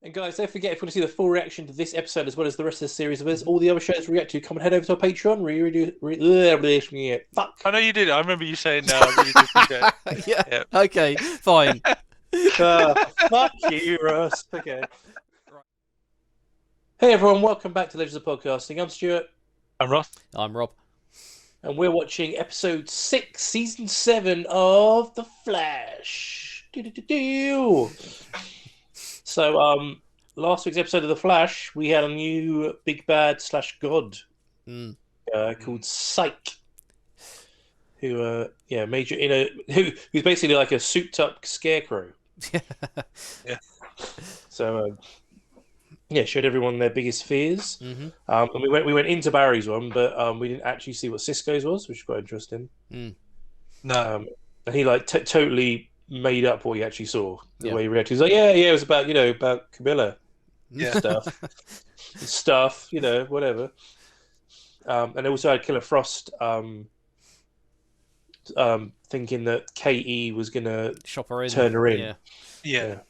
And guys, don't forget, if you want to see the full reaction to this episode as well as the rest of the series, as all the other shows we react to, come and head over to our Patreon. Fuck. I know you did. I remember you saying no. I really do appreciate it. Yeah. Okay. Fine. Fuck you, Russ. Okay. Hey everyone, welcome back to Legends of Podcasting. I'm Stuart. I'm Ross. I'm Rob. And we're watching episode 6, season 7 of The Flash. So, last week's episode of The Flash, we had a new big bad / god called Psych, who, who's basically like a souped-up scarecrow. Yeah. So, showed everyone their biggest fears. And we went into Barry's one, but we didn't actually see what Cisco's was, which is quite interesting. No. And he totally made up what he actually saw. The way he reacted, he was like, it was about about Camilla, stuff, whatever. And also had Killer Frost thinking that Katie was gonna Shop her in. turn her in. Yeah.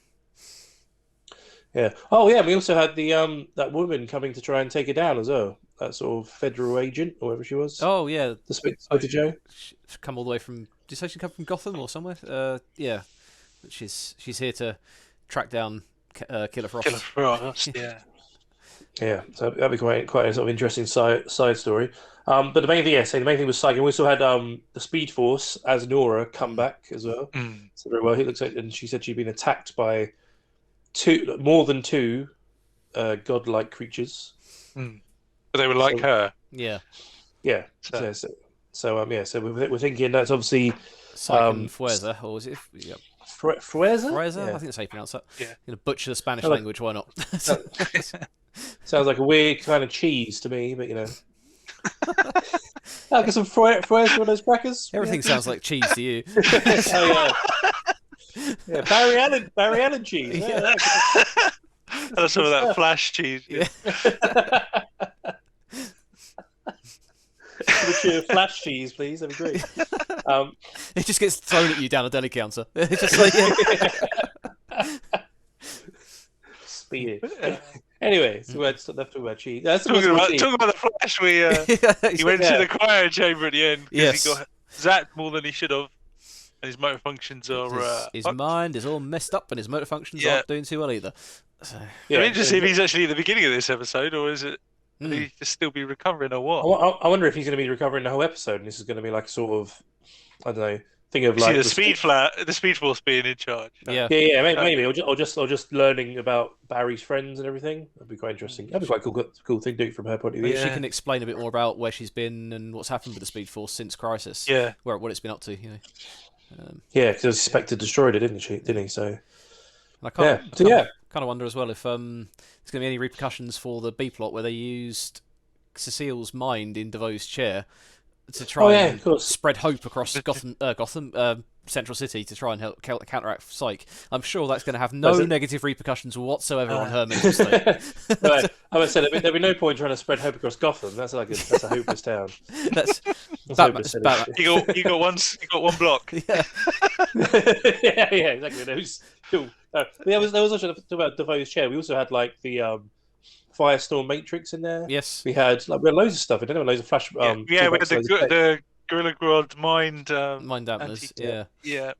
Oh yeah, we also had the that woman coming to try and take her down as well. That sort of federal agent, or whatever she was. Oh yeah, the Spider Joe. She's come all the way from. Did you say she come from Gotham or somewhere? Yeah, she's here to track down Killer Frost. Killer Frost. Yeah. Yeah, so that'd be quite a sort of interesting side story. But the main thing, was Psych. And we also had the Speed Force as Nora come back as well. So very well. He looks like, and she said she'd been attacked by more than two godlike creatures. But they were like her. Yeah. Yeah. So we're thinking that's obviously Psych and Fuerza, or was it? Yeah. Fuerza? Fuerza? Yeah. I think that's how you pronounce that. Yeah. Gonna butcher the Spanish language. Why not? Sounds like a weird kind of cheese to me, but I'll get some Fuerza on those crackers. Everything sounds like cheese to you. Yeah, Barry Allen cheese. Yeah. And some of that Flash cheese. Yeah. Flash cheese, please. That'd be great. It just gets thrown at you down a deli counter. It's just like Speed it. Anyway, so we're talking about cheese. Talking about the Flash, he went to the choir chamber at the end. Yes. He got zapped more than he should have. And his motor functions are... his mind is all messed up and his motor functions aren't doing too well either. So... I'm interested if he's actually at the beginning of this episode, or is it... Will he just still be recovering, or what? I wonder if he's going to be recovering the whole episode, and this is going to be like sort of, I don't know, thing of like the Speed Force being in charge. Yeah, maybe, or just learning about Barry's friends and everything. That'd be quite interesting. That'd be quite cool thing to do from her point of view. She can explain a bit more about where she's been and what's happened with the Speed Force since Crisis. Yeah, what it's been up to. Because it was suspected destroyed it, didn't he? So. I kind of wonder as well if there's going to be any repercussions for the B plot where they used Cecile's mind in DeVoe's chair to try and spread hope across Gotham Central City to try and help counteract Psych. I'm sure that's going to have no negative repercussions whatsoever on her mental state. Right. I would say there'd be no point trying to spread hope across Gotham. That's a hopeless town. That's Batman. You got one block. Yeah. yeah, exactly. There was also talk about DeVoe's chair. We also had like the Firestorm Matrix in there. Yes. We had loads of stuff. We had loads of Flash. We had the Gorilla Grodd mind dampeners. Yeah.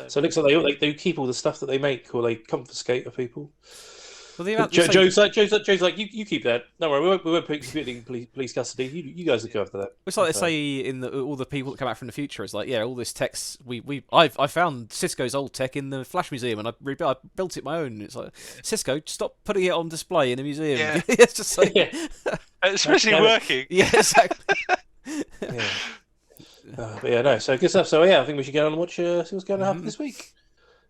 So it looks like they keep all the stuff that they make, or they confiscate of people. Well, Joe's like, you keep that. Don't worry, we won't put you in police custody. You guys look after that. It's like they say in all the people that come out from the future. It's like, all this text I found Cisco's old tech in the Flash Museum, and I built it my own. It's like, Cisco, stop putting it on display in a museum. Yeah. It's just like, especially working. Yeah, exactly. So good stuff. So I think we should get on and watch see what's going to happen this week.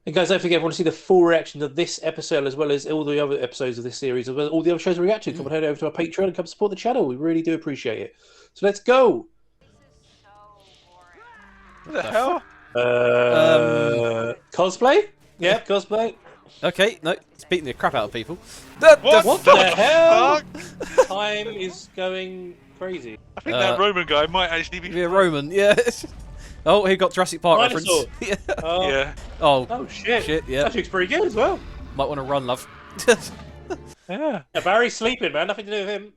And guys, don't forget, if you want to see the full reaction to this episode as well as all the other episodes of this series, as well as all the other shows we react to, come and head over to our Patreon and come support the channel. We really do appreciate it. So let's go. What the hell? Cosplay? Yeah, cosplay. Okay, no, it's beating the crap out of people. What the hell? Time is going crazy. I think that Roman guy might actually be... Yeah, Roman, yeah. Oh, he got Jurassic Park Dinosaur. reference. Yeah. Oh shit. Yeah. That looks pretty good as well. Might want to run, love. Yeah. Barry's sleeping, man. Nothing to do with him.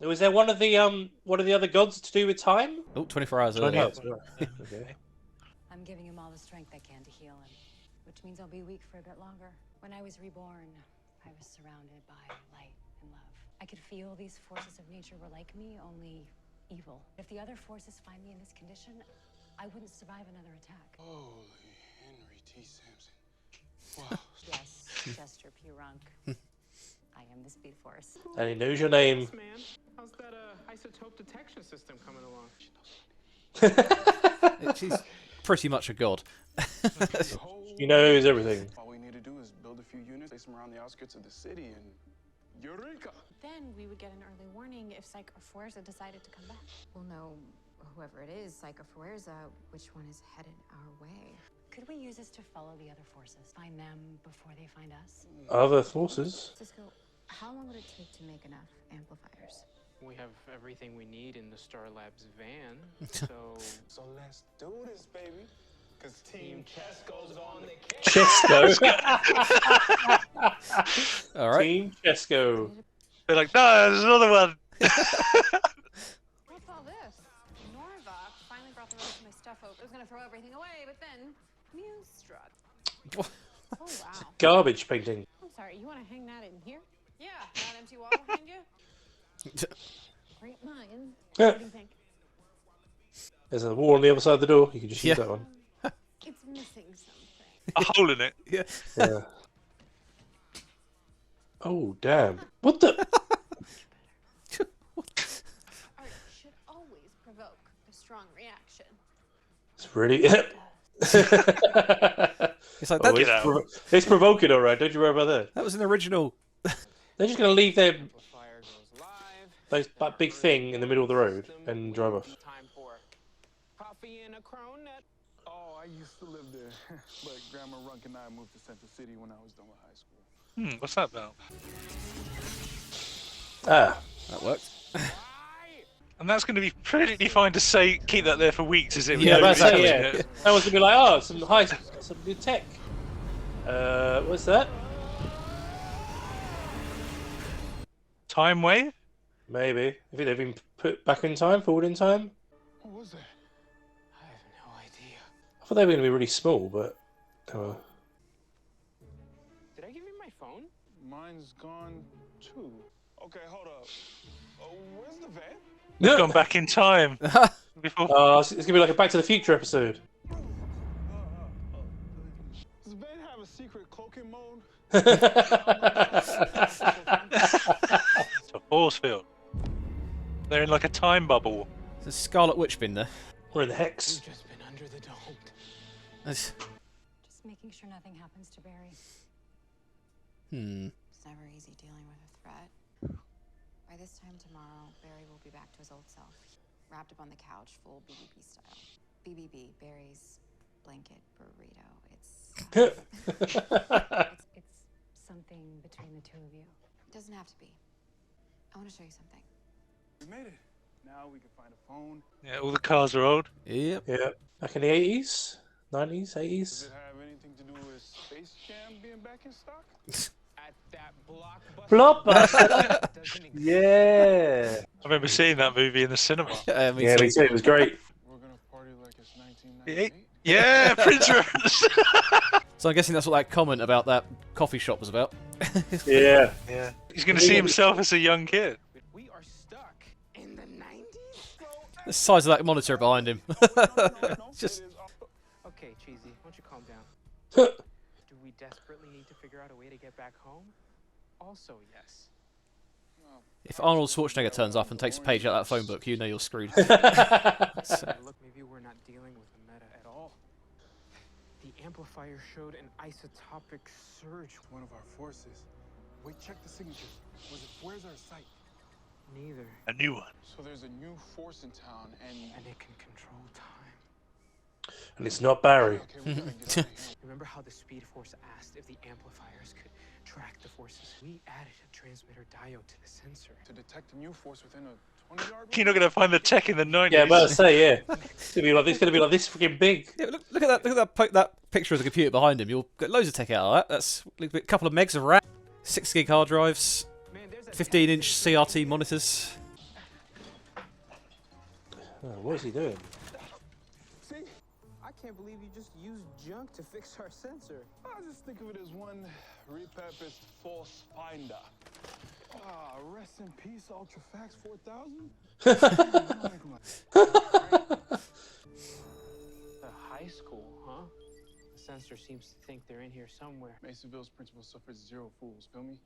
Was there one of the other gods to do with time? Oh, 24 hours 20 earlier. hours. Okay. I'm giving him all the strength I can to heal him, which means I'll be weak for a bit longer. When I was reborn, I was surrounded by light and love. I could feel these forces of nature were like me, only evil. If the other forces find me in this condition, I wouldn't survive another attack. Holy Henry T. Sampson. Wow. Yes, Jester P-Runk. I am the Speed Force. And he knows your name. Man, how's that isotope detection system coming along? She's pretty much a god. He knows everything. All we need to do is build a few units, place them around the outskirts of the city, and Eureka! Then we would get an early warning if Psycho Fuerza decided to come back. We'll know, whoever it is, Psycho Fuerza, which one is headed our way. Could we use this to follow the other forces? Find them before they find us? Other forces? Cisco, how long would it take to make enough amplifiers? We have everything we need in the Star Labs van, so... So let's do this, baby. Because Team Chesco's on the case. Chesco. All right. Team Chesco. They're like, no, there's another one. What's all this? Norvok finally brought the rest of my stuff over. I was gonna throw everything away, but then Stuart. Oh wow. Garbage painting. I'm sorry. You want to hang that in here? Yeah, that empty wall behind you. Great mind. Yeah. What do you think? There's a wall on the other side of the door. You can just use that one. It's missing something. A hole in it. Yeah. Yeah. Oh, damn. What the? Art should always provoke a strong reaction. It's really... It's like Oh, that. it's provoking, all right. Don't you worry about that. That was an original. They're just going to leave their Amplifier goes live. that big thing in the middle of the road and drive off. Time for coffee and a cronut. Oh, I used to live there. But Grandma Runk and I moved to Central City when I was done with high school. What's that about? Ah. That worked. And that's going to be pretty fine to say, keep that there for weeks, is it? Yeah, That's exactly. yeah. That was going to be like, oh, some new tech. What's that? Time wave? Maybe. I think they've been put back in time, forward in time. What was that? I have no idea. I thought they were going to be really small, but... Did I give you my phone? Mine's gone too. Okay, hold up. Where's the van? They've gone back in time. Before. It's going to be like a Back to the Future episode. Does the van have a secret cloaking mode? It's a force field. They're in like a time bubble. There's a Scarlet Witch bin there. We're in the Hex. We've just been under the dome. That's... Just making sure nothing happens to Barry. It's never easy dealing with a threat. By this time tomorrow, Barry will be back to his old self, wrapped up on the couch, full BBB style. BBB, Barry's blanket burrito. It's something between the two of you. It doesn't have to be. I want to show you something. We made it. Now we can find a phone. Yeah, all the cars are old. Yep. Yeah. Back in the 80s? 90s? Does 80s? it have anything to do with Space Jam being back in stock? At that Blockbuster! doesn't exist. Yeah! I remember seeing that movie in the cinema. Me Yeah, too. me too. It was great. We're gonna party like it's 1998. Yeah, Prince Rose. So I'm guessing that's what that comment about that coffee shop was about. Yeah. Yeah. He's going to see himself as a young kid. We are stuck in the 90s? The size of that monitor behind him. Just Okay, Cheesy, why don't you calm down? Do we desperately need to figure out a way to get back home? Also, yes. if Arnold Schwarzenegger turns up and takes a page out of that phone book, you know you're screwed. Look, maybe we're not dealing with the meta at all. The amplifier showed an isotopic surge. One of our forces. Wait, check the signatures. Was it Fuerza or Sight? Neither. A new one. So there's a new force in town, and And it can control time. And it's not Barry. okay, we gotta get out of here. Remember how the Speed Force asked if the amplifiers could track the forces? We added a transmitter diode to the sensor. To detect a new force within a You're not gonna find the tech in the 90s. Yeah, but I say, yeah, it's gonna be like this freaking big. Yeah, look at that! Look at that picture of the computer behind him. You'll get loads of tech out of that. That's a couple of megs of RAM, 6 gig hard drives, 15-inch CRT monitors. Oh, what is he doing? See? I can't believe you just used junk to fix our sensor. I just think of it as one repurposed false finder. Ah, rest in peace, Ultrafax 4000. The high school, huh? The sensor seems to think they're in here somewhere. Masonville's principal suffers 0 fools, feel me?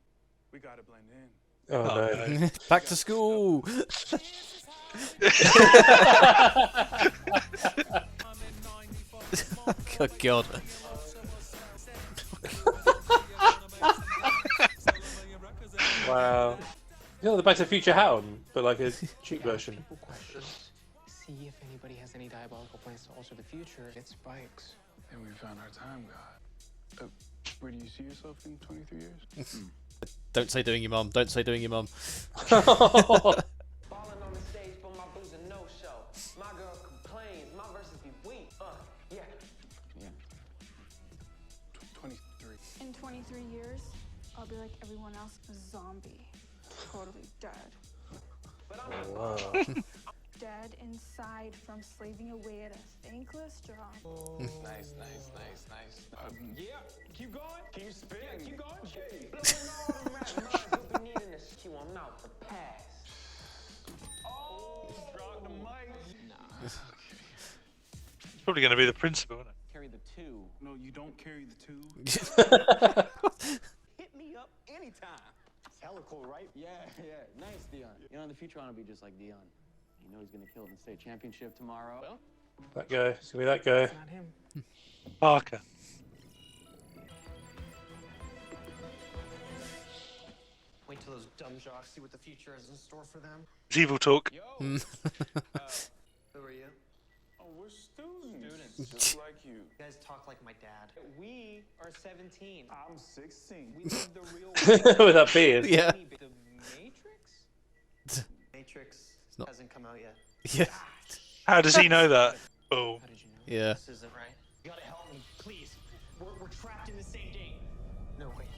We gotta blend in. Oh no! Back to school. Good God. Wow. You know the Back to the Future Hound, but like a cheap version. See if anybody has any diabolical plans to alter the future. It spikes. And we found our time, God. Where do you see yourself in 23 years? Don't say doing your mum. Don't say doing your mum. Falling on the stage, but my booze a no-show. My girl complains, my verses be weak. Yeah. 23. In 23 years, I'll be like everyone else, a zombie. Totally dead. But I'm Wow. Dead inside from slaving away at a thankless job. nice. Yeah, keep going. Can you spit? Yeah, keep going. Blowing all the rap minds who be needing this cue. I'm out for pass. Oh, drop the mic. Nah. It's probably gonna be the principal, isn't it? Carry the 2. No, you don't carry the 2. Hit me up anytime. It's hella cool, right? Yeah. Nice, Dion. You know, in the future, I want to be just like Dion. You know he's gonna kill the state championship tomorrow. Well, That guy. It's gonna be that guy. It's not him. Parker. Wait till those dumb jocks see what the future has in store for them. It's evil talk. yo. Who are you? Oh, we're students. Just like you. You guys talk like my dad. We are 17. I'm 16. We live the real With that beard. Yeah. The Matrix? Matrix not- hasn't come out yet. Yeah. How does he know that? Oh. How did you know? Yeah. This isn't right. You gotta help me, please. We're trapped in the same game. No, wait.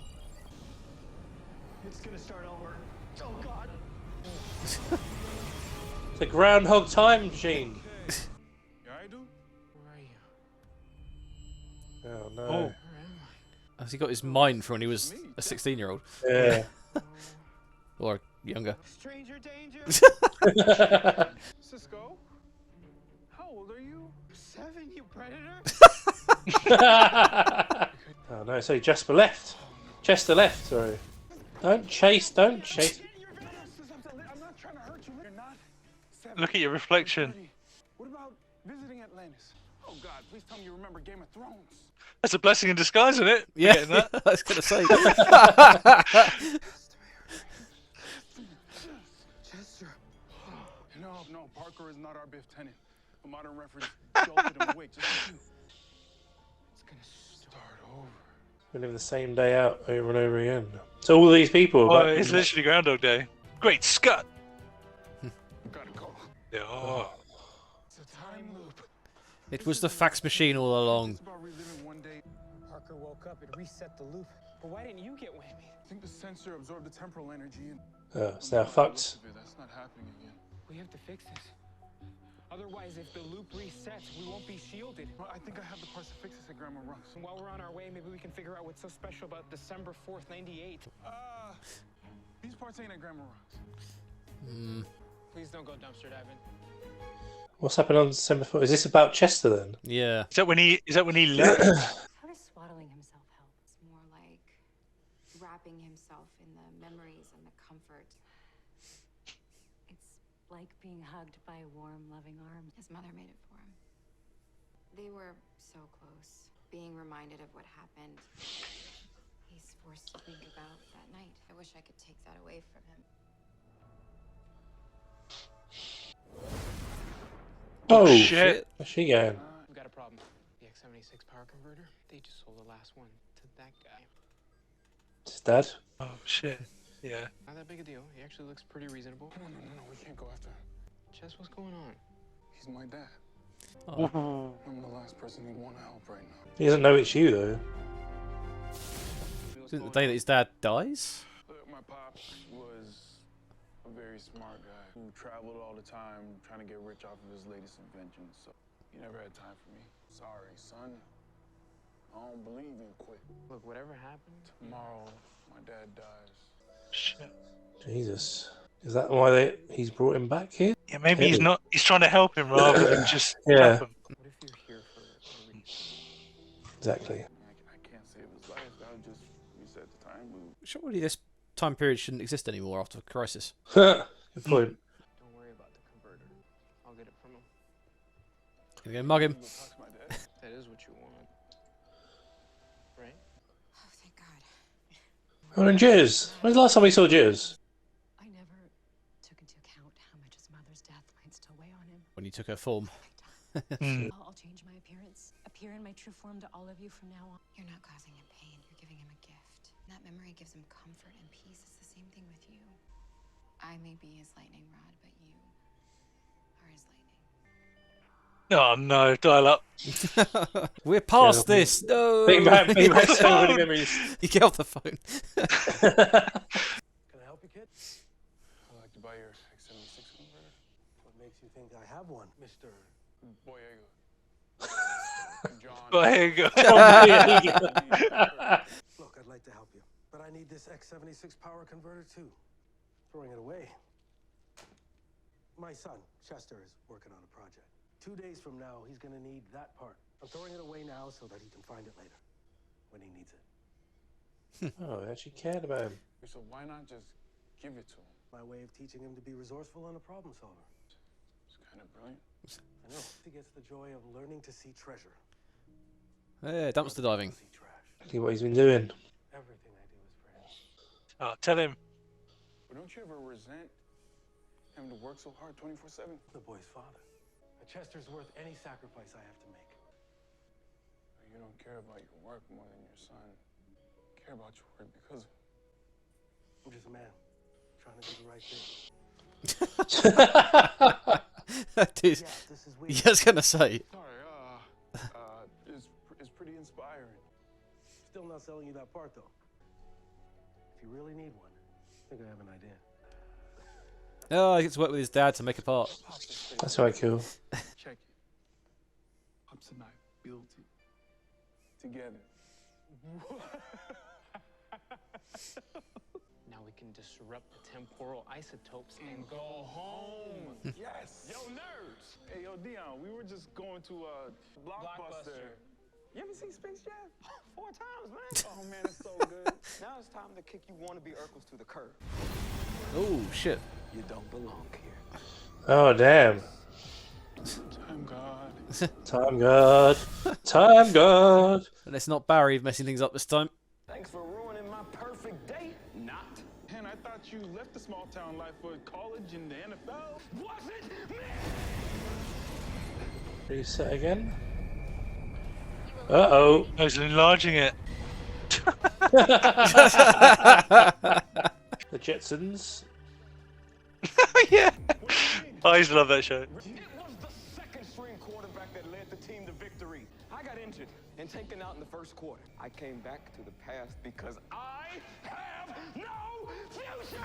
It's gonna start over. Oh, God. It's a Groundhog Time machine. Yeah, I do. Where are you? Oh no. Oh. Where am Has he got his mind from when he was a 16-year-old? Yeah. Or younger? I? Stranger danger. Cisco, how old are you? 7, you predator. Oh no, sorry, Jasper left. Chester left, sorry. Don't chase. I'm not trying to hurt you. You're not 7. Look at your reflection. What about visiting Atlantis? Oh God, please tell me you remember Game of Thrones. That's a blessing in disguise, isn't it? Yeah. Getting that? I was gonna say. Chester. No, Parker is not our Biff Tennant. A modern reference jolted him awake, just like you. It's gonna Start over. We live the same day out over and over again. So all these people. Oh, it's literally Groundhog Day. Great Scott! Gotta go. Yeah. Oh. It's a time loop. It was the fax machine all along. It's about reliving one day. Parker woke up, it reset the loop. But why didn't you get whammy? I think the sensor absorbed the temporal energy and It's now fucked. That's not happening again. We have to fix this. Otherwise, if the loop resets, we won't be shielded. Well, I think I have the parts to fix this at Grandma Runk's. And while we're on our way, maybe we can figure out what's so special about December 4th, 98. These parts ain't at Grandma Runk's. Please don't go dumpster diving. What's happened on December 4th? Is this about Chester then? Yeah. Is that when he left? How does swaddling himself help? It's more like wrapping himself in the memories and the comfort. It's like being hugged by warm, loving arms. His mother made it for him. They were so close. Being reminded of what happened, he's forced to think about that night. I wish I could take that away from him. Oh shit. Where's she going? We've got a problem. The X76 power converter, they just sold the last one to that guy. It's Dad. Oh shit. Yeah. Not that big a deal. He actually looks pretty reasonable. No, we can't go after him. Chess, what's going on? He's my dad. Oh. I'm the last person he'd want to help right now. He doesn't know it's you though. Isn't it the day that his dad dies? My pops was a very smart guy who traveled all the time trying to get rich off of his latest invention, so he never had time for me. Sorry, son. I don't believe in quit. Look, whatever happened. Tomorrow, my dad dies. Shit. Jesus. Is that why he's brought him back here? Yeah, maybe he's not. He's trying to help him rather than just Yeah. help him. What if you're here for a reason? Exactly. I can't save his life. That'll just reset the time loop. Surely this time period shouldn't exist anymore after the crisis. Good point. Don't worry about the converter. I'll get it from him. Gonna go mug him. Go talk to my dad. That is what you want. Right? Oh, thank God. Oh, and Jizz. When's the last time we saw Jizz? I never took into account how much his mother's death might still weigh on him. When you took her form. I'll change my appearance, appear in my true form to all of you from now on. You're not causing him pain, you're giving him a gift. And that memory gives him comfort and peace. It's the same thing with you. I may be his lightning rod, but you are his lightning. Oh no, dial up. We're past Yeah. this. No. Big back so many memories. You get off the phone. Can I help you, kid? I'd like to buy your X76 converter. What makes you think I have one, Mr. Boyega. John. Well, here you go. Look, I'd like to help you, but I need this X76 power converter too. Throwing it away. My son, Chester, is working on a project. 2 days from now, he's gonna need that part. I'm throwing it away now so that he can find it later, when he needs it. Oh, I actually cared about him. So why not just give it to him? My way of teaching him to be resourceful and a problem solver. It's kind of brilliant. I know. He gets the joy of learning to see treasure. Yeah, dumpster diving. See trash. See what he's been doing. Everything I do is for him. Oh, tell him. But don't you ever resent having to work so hard 24/7? The boy's father. A Chester's worth any sacrifice I have to make. You don't care about your work more than your son. You care about your work because I'm just a man, trying to do the right thing. Dude, Yeah, this is weird. yeah, I was gonna say. sorry, it's pretty inspiring. Still not selling you that part, though. If you really need one, I think I have an idea. Oh, he gets to work with his dad to make a part. That's right, cool. Check it. Up tonight, build it together. Now we can disrupt the temporal isotopes and Go home. Yes. Yo, nerds. Hey, yo, Dion, we were just going to Blockbuster. You ever seen Space Jam? 4 times, man. Oh man, it's so good. Now it's time to kick you wannabe Urkels to the curb. Oh shit. You don't belong here. Oh, damn. Time God. Time God. Time God. And it's not Barry messing things up this time. Thanks for ruining my perfect date. Not. Man, I thought you left the small town life for college and the NFL. Was it me? Reset again. Uh-oh. I was enlarging it. The Jetsons. Yeah. I used to love that show. It was the second string quarterback that led the team to victory. I got injured and taken out in the first quarter. I came back to the past because I have no future.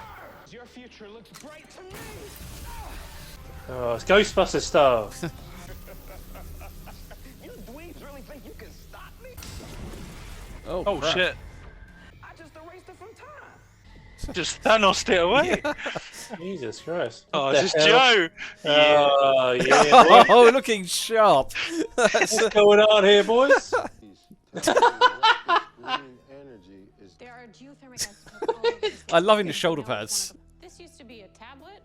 your future looks bright to me. Oh, it's Ghostbusters style. You dweebs really think you can stop me? Oh, Oh crap. shit. I just erased it from time. Just Thanos it away. Jesus Christ. Oh, What it's the just hell? Joe. Oh, yeah. Oh, looking sharp. What's going on here, boys? There are geothermic isotopes all over this I love him the place. shoulder You know, it's pads. one of the- This used to be a tablet.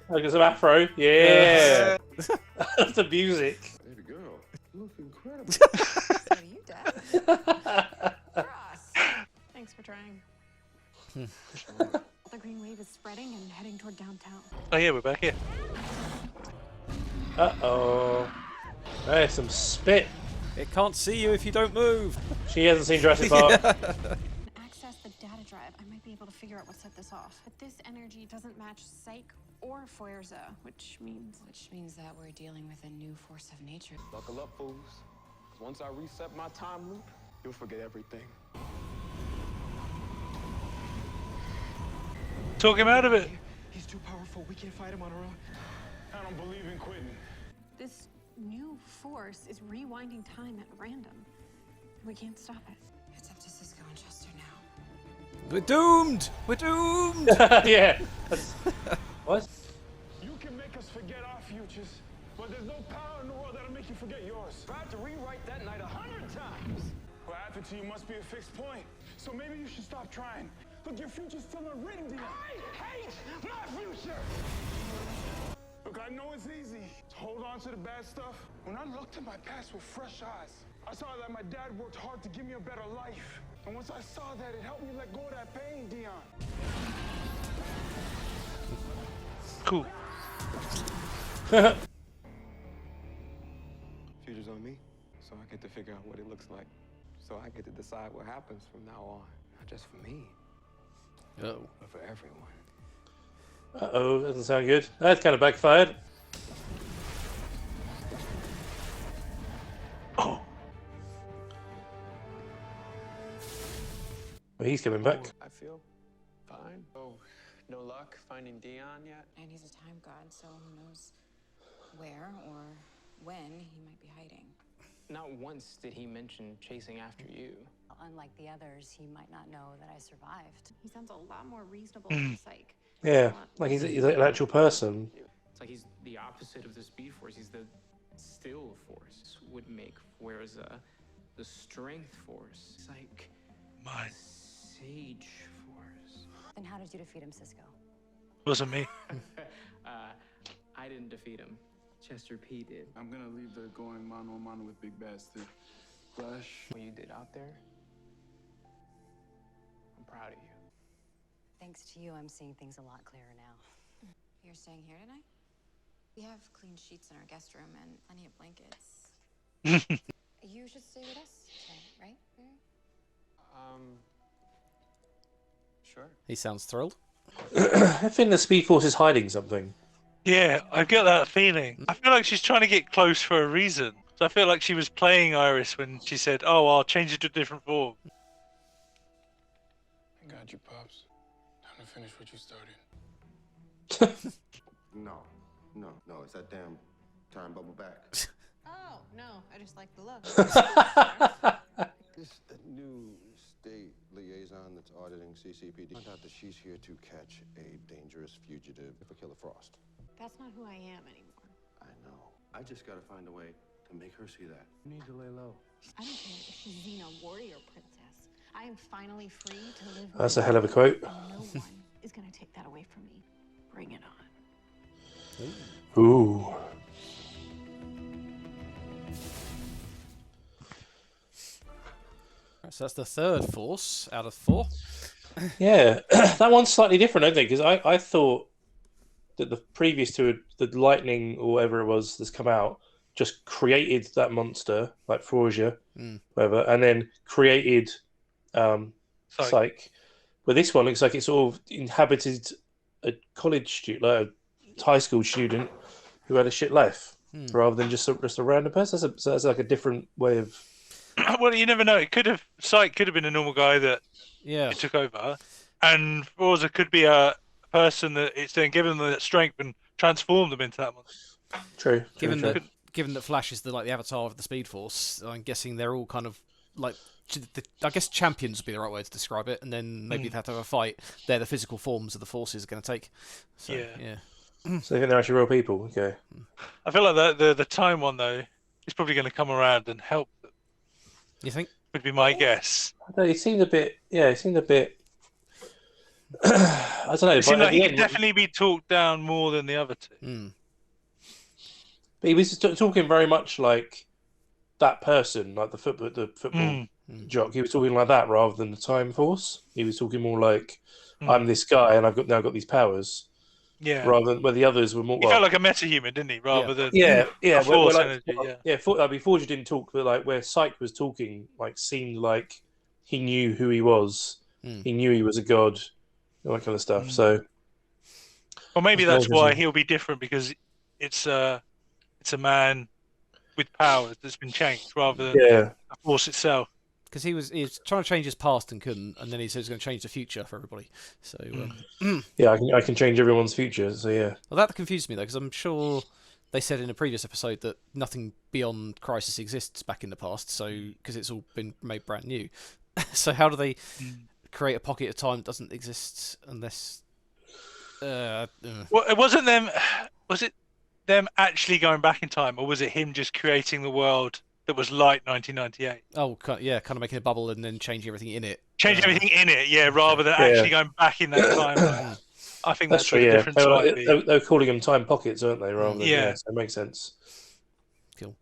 Look at some afro. Yeah. That's the music. Baby girl, you look incredible. So do you, Dad. Ross. Thanks for trying. The green wave is spreading and heading toward downtown. Oh yeah, we're back here. Uh-oh. There's some spit. It can't see you if you don't move. She hasn't seen Jurassic Park. An figure out what set this off. But this energy doesn't match Psyche or Fuerza, which means that we're dealing with a new force of nature. Buckle up, fools. 'Cause once I reset my time loop, you'll forget everything. Talk him out of it. He's too powerful. We can't fight him on our own. I don't believe in quitting. this new force is rewinding time at random. We can't stop it. It's up to Cisco and Chester now. We're doomed! We're doomed! Yeah. What? You can make us forget our futures, but there's no power in the world that'll make you forget yours. Tried to rewrite that night 100 times. What happened to you must be a fixed point. So maybe you should stop trying. Look, your future's still unwritten, Dion. I hate my future. Look, I know it's easy to hold on to the bad stuff. When I looked at my past with fresh eyes, I saw that my dad worked hard to give me a better life. And once I saw that, it helped me let go of that pain, Dion. Cool. Future's on me, so I get to figure out what it looks like. So I get to decide what happens from now on. Not just for me, Oh. but for everyone. Uh-oh, doesn't sound good. That kind of backfired. Oh. Well, he's coming back. I feel fine. Oh, no luck finding Dion yet? And he's a time god, so who knows where or when he might be hiding. Not once did he mention chasing after you. Unlike the others, he might not know that I survived. He sounds a lot more reasonable than Psyche. Yeah, like he's an actual person. It's like he's the opposite of the Speed Force. He's the still force. Would make Fuerza the strength force. It's like My. sage force. Then how did you defeat him, Cisco? Wasn't me. I didn't defeat him. Chester P did. I'm gonna leave the going mano a mano with Big Bad to Flash. What you did out there, I'm proud of you. Thanks to you, I'm seeing things a lot clearer now. You're staying here tonight? We have clean sheets in our guest room and plenty of blankets. You should stay with us tonight, right? Sure. He sounds thrilled. I think the Speed Force is hiding something. Yeah, I get that feeling. I feel like she's trying to get close for a reason. So I feel like she was playing Iris when she said, "Oh, I'll change it to a different form." I got you, Pops. Time to finish what you started. No, it's that damn time bubble back. Oh, no, I just like the look. This new state liaison that's auditing CCPD found out that she's here to catch a dangerous fugitive for Killer Frost. That's not who I am anymore. I know. I just gotta find a way to make her see that. You need to lay low. I don't care if she's Xena, warrior princess. I am finally free to live. That's a hell of a quote. And no one is going to take that away from me. Bring it on. Ooh. So that's the third force out of 4. Yeah, that one's slightly different, I think, because I thought that the previous two, the lightning or whatever it was that's come out, just created that monster, like Frosier, whatever, and then created Psyche. But this one looks like it sort of inhabited a college student, like a high school student who had a shit life, rather than just a random person. So that's like a different way of. Well, you never know. Psyche could have been a normal guy that it took over, and Rosa could be a person that it's then given them that strength and transformed them into that monster. True. Given that Flash is the avatar of the Speed Force, I'm guessing they're all kind of like. I guess champions would be the right way to describe it, and then maybe they have to have a fight. They're the physical forms of the forces are going to take. So, yeah. So you think they're actually real people? Okay. I feel like the time one though is probably going to come around and help them. You think? Would be my guess. I don't know, he seemed a bit. Yeah, he seemed a bit. I don't know. It seemed like he could definitely be talked down more than the other two. But he was talking very much like that person, like the football jock. He was talking like that rather than the Time Force. He was talking more like, "I'm this guy, and I've now got these powers." Yeah. Rather than where the others were more. He felt like a meta-human, didn't he? Rather than a force energy. Yeah. I mean, Forger didn't talk, but like where Psyche was talking, like seemed like he knew who he was. He knew he was a god. all that kind of stuff. So, or maybe that's why he'll be different, because it's a man with powers that's been changed rather than the Force itself. Because he was trying to change his past and couldn't, and then he said he was going to change the future for everybody. So yeah, I can change everyone's future. So yeah. Well, that confused me though, because I'm sure they said in a previous episode that nothing beyond Crisis exists back in the past. So because it's all been made brand new. So how do they create a pocket of time that doesn't exist unless? Well, it wasn't them. Was it them actually going back in time, or was it him just creating the world that was like 1998? Oh, yeah, kind of making a bubble and then changing everything in it. Changing everything in it, yeah, rather than actually going back in that time. I think that's where the difference might be. They're calling them time pockets, aren't they? Rather than, so it makes sense. Cool.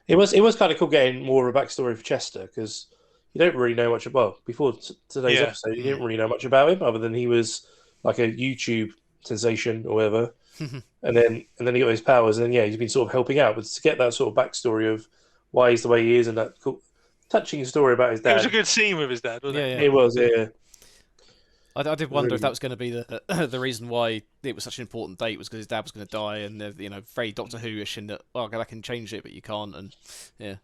It was kind of cool getting more of a backstory for Chester, because you don't really know much about. Before today's episode, you didn't really know much about him other than he was like a YouTube sensation or whatever, and then he got his powers, and then he's been sort of helping out. But to get that sort of backstory of why he's the way he is, and that cool, touching story about his dad. It was a good scene with his dad, wasn't it? It was, yeah. I did wonder if that was going to be the reason why it was such an important date, was because his dad was going to die, and very Doctor Who-ish in that. Oh, I can change it, but you can't, and he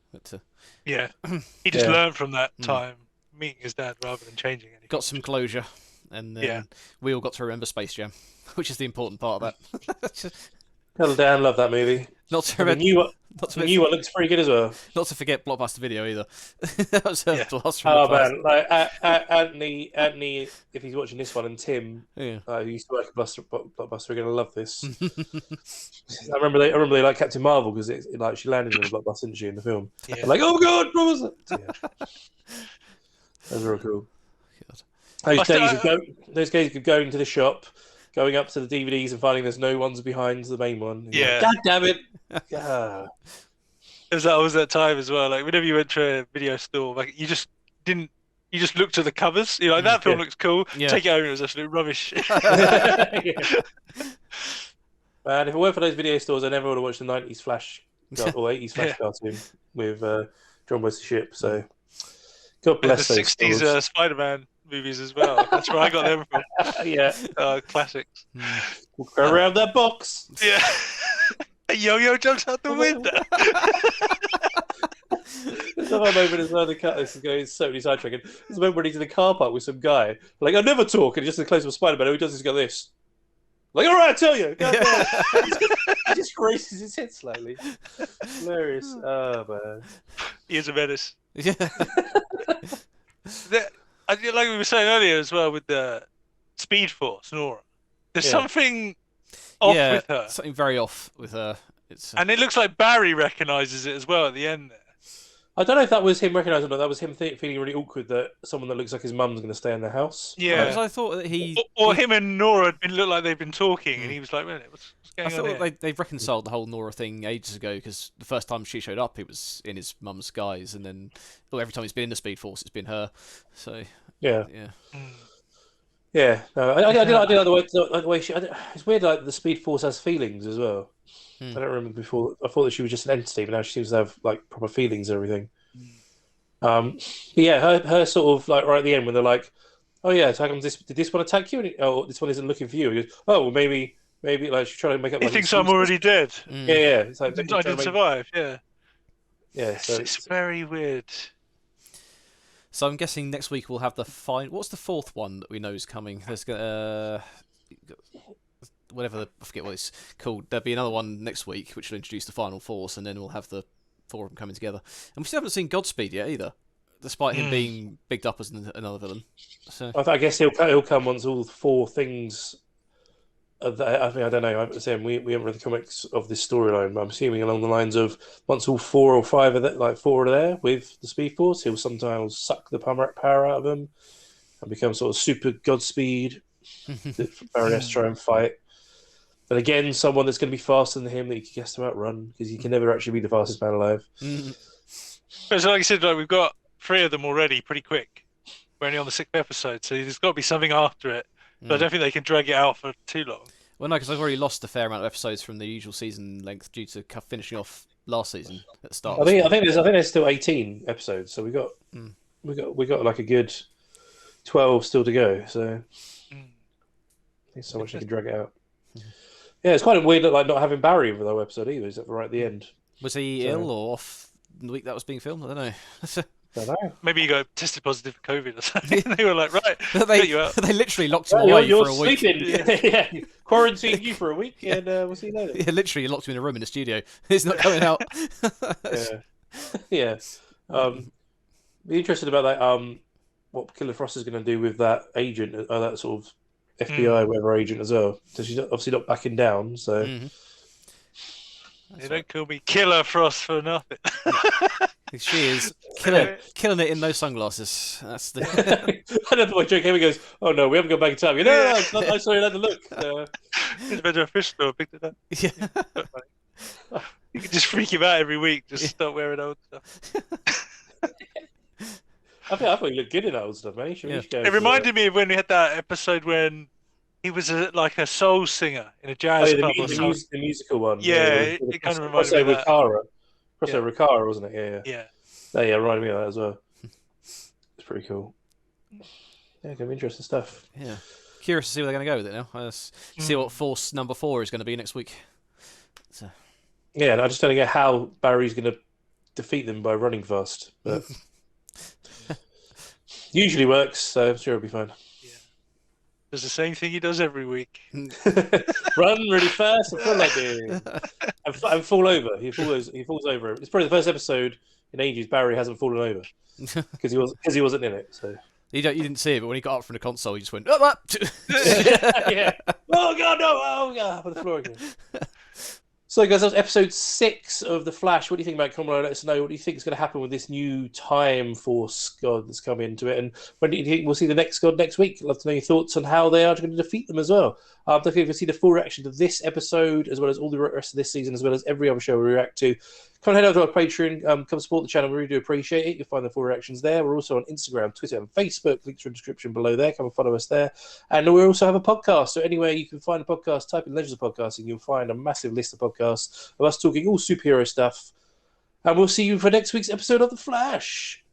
just learned from that time meeting his dad rather than changing anything. Got some closure, and then we all got to remember Space Jam, which is the important part of that. Tell Dan love that movie. Not to remember. The new one looks pretty good as well. Not to forget Blockbuster Video either. That was a blast from the past. Man, like Anthony, if he's watching this one, and Tim, who used to work at Blockbuster, are going to love this. I remember they like Captain Marvel, because like she landed in the Blockbuster, didn't she, in the film? Yeah. Like, oh god, Blockbuster! That was real cool. Those days of going to the shop, going up to the DVDs and finding there's no ones behind the main one. Yeah. Like, God damn it! It was always that time as well. Like whenever you went to a video store, like you just looked at the covers. You're like, that film looks cool. Yeah. Take it home, it was absolute rubbish. Man, if it weren't for those video stores, I never would have watched the 90s Flash or 80s Flash cartoon with John Wesley Shipp. So, God bless the those 60s stores. Spider-Man movies as well. That's where I got them from. Classics. Walk around that box. Yeah. A yo-yo jumps out the window. There's another moment as well. This is going so many sidetracking. There's a moment when he's in the car park with some guy. Like, I never talk, and he just in close of Spider-Man. All he does is go this. Like, all right, I tell you. He just raises his head slightly. Hilarious. Oh man. He is a menace. Yeah. Like we were saying earlier as well with the Speed Force, Nora. There's something off with her. Something very off with her. And it looks like Barry recognises it as well at the end there. I don't know if that was him recognising it, or that was him feeling really awkward that someone that looks like his mum's going to stay in the house. Yeah. Because I thought that Or him and Nora looked like they've been talking, and he was like, what's going on here? I thought they've reconciled the whole Nora thing ages ago, because the first time she showed up, it was in his mum's guise, and then every time he's been in the Speed Force, it's been her. So yeah. Yeah, no, I did like the way she. It's weird, like the Speed Force has feelings as well. I don't remember before. I thought that she was just an entity, but now she seems to have like proper feelings and everything. But yeah, her sort of like right at the end when they're like, "Oh yeah, so how come did this one attack you? Oh, this one isn't looking for you." He goes, "Oh, well, maybe like she's trying to make up." He thinks I'm already dead. Yeah. It's like, I didn't survive. Yeah. Yeah, so it's very weird. So I'm guessing next week we'll have the final. What's the fourth one that we know is coming? There's whatever, I forget what it's called. There'll be another one next week, which will introduce the final force, and then we'll have the four of them coming together. And we still haven't seen Godspeed yet either, despite him being bigged up as another villain. So I guess he'll come once all four things. I don't know. I'm saying we haven't read the comics of this storyline, but I'm assuming along the lines of once all four or five of that, like four are there with the Speed Force, he'll sometimes suck the power out of them and become sort of super Godspeed. The Baroness try and fight. But again, someone that's going to be faster than him that he gets to outrun, because he can never actually be the fastest man alive. But so like you said, like we've got 3 of them already pretty quick. We're only on the 6th episode, so there's got to be something after it. But I don't think they can drag it out for too long. Well, no, because I've already lost a fair amount of episodes from the usual season length due to finishing off last season at the start. I think there's still 18 episodes, so we got like a good 12 still to go. So there's so much they can drag it out. Yeah, it's kind of weird, like not having Barry for the whole episode either. Except for right at the end. Was he ill or off the week that was being filmed? I don't know. Don't know. Maybe you got tested positive for COVID or something. They were like, right, get you out. They literally locked him away you're for a week. Yeah, quarantine you for a week, and we'll see you later. Yeah, literally locked him in a room in the studio. He's not coming out. Yeah. Be interested about that. What Killer Frost is going to do with that agent, that sort of FBI whatever agent as well. So she's obviously not backing down. So they don't call me Killer Frost for nothing. She is killing it in those sunglasses. That's the. I don't know what Joe Kevin goes. Oh no, we haven't gone back in time. No, I saw you had the look. It's better a fish store. Picked it up. Yeah. You can just freak him out every week. Just stop wearing old stuff. I thought you looked good in that old stuff, man. It reminded me of when we had that episode when he was like a soul singer in a jazz club or something. The musical one. Yeah, it kind of reminded me of that. Crossover with Kara, wasn't it? Yeah. Yeah, reminded me of that as well. It's pretty cool. Yeah, gonna be interesting stuff. Yeah. Curious to see where they're going to go with it now. See what Force number 4 is going to be next week. So. Yeah, and I just don't get how Barry's going to defeat them by running fast. But usually works, so I'm sure it'll be fine. Yeah. Does the same thing he does every week. Run really fast and fall like this. And fall over. He falls over. It's probably the first episode in ages Barry hasn't fallen over because he wasn't in it. So you didn't see it, but when he got up from the console, he just went, "Oh, yeah. Oh god, no! Oh god!" On the floor again. So, guys, that was episode 6 of The Flash. What do you think about it? Come on, let us know. What do you think is going to happen with this new Time Force God that's come into it? And when do you think we'll see the next God next week? I'd love to know your thoughts on how they are going to defeat them as well. Don't forget to see the full reaction to this episode, as well as all the rest of this season, as well as every other show we react to. Come and head over to our Patreon. Come support the channel. We really do appreciate it. You'll find the full reactions there. We're also on Instagram, Twitter, and Facebook. Links are in the description below there. Come and follow us there. And we also have a podcast. So anywhere you can find a podcast, type in Legends of Podcasting. You'll find a massive list of podcasts of us talking all superhero stuff. And we'll see you for next week's episode of The Flash.